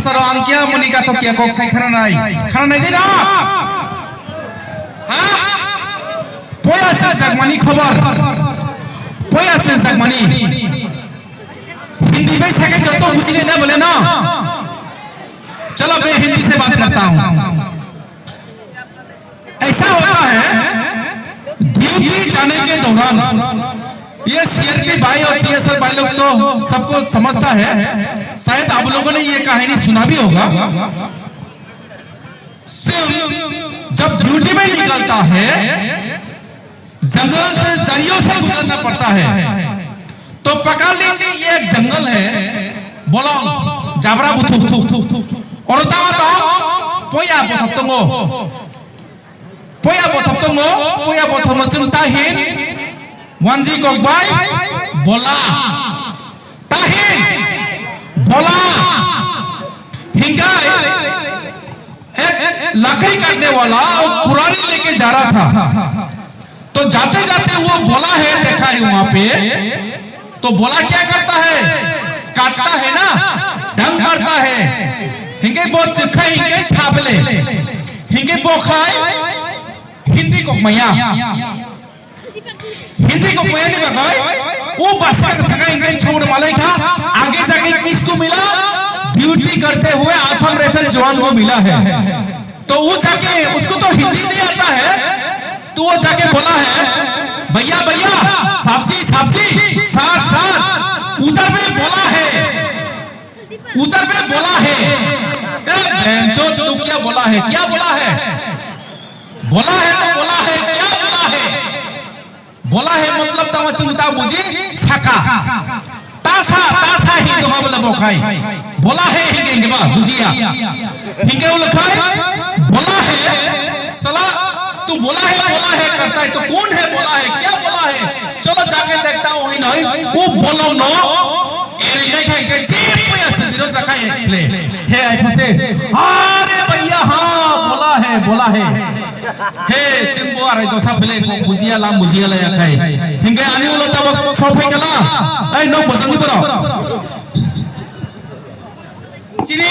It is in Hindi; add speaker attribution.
Speaker 1: सरो अंकिया मोनिका तो क्या कोक खाना नहीं दे ना हाँ पोया से जगमनी खबर पोया से जगमनी हिंदी में सके जो तो बुझने ना बोले ना चलो मैं हिंदी से बात करता हूँ ऐसा होता है ड्यूटी जाने के दौरान ये सीआरपी भाई और टीएसआर भाई लोग तो सबको समझता है शायद आप लोगों ने ये कहानी सुना भी होगा जब ड्यूटी में निकलता है जंगल से जरियों से गुजरना पड़ता है तो पकड़ लीजिए ये एक जंगल है बोलो जाबरा बुथु और पोया बोथप्तंगो पोया बोथमसिम चाहिन wanji kokbai bola tahin bola हिंगाई एक लकड़ी काटने वाला और कुरानी लेके जा रहा था तो जाते जाते वो बोला है देखा है वहां पे तो बोला क्या करता है काटता है ना ढंग करता है हिंगे बहुत चिखा हिंगे छापले हिंगे बोखाई हिंदी को मैया हिंदी को कोई नहीं बताए वो बस का थका इंग्लिश छोड़ माले था आगे जाके किसको मिला ड्यूटी करते हुए आसाम राइफल जवान को मिला है तो वो जाके उसको तो हिंदी नहीं आता है तो वो जाके बोला है भैया भैया साहबजी साहबजी साथ साथ उधर में बोला है जो तू क्या बोला है क्या बोला है बोला है तो बोला है क्या बोला है मतलब तमसे मुता मुझे सका तासा ही तो हम लोग खाई बोला है हिंगे बा बुझिया हिंगे वो खाई बोला है सला तू बोला है करता है तो कौन है बोला है क्या बोला है चलो जाके देखता हूं ही नहीं वो बोलो नो एरिया के जीप पे ऐसे दिलो जकाए ले हे ऐसे अरे भैया हां बोला है हे सिंबो आ रही तो सब ले बुझिया ला खाई हिंगे आनी वाला तब सोफे कला ए नो बसंगी बरो चिने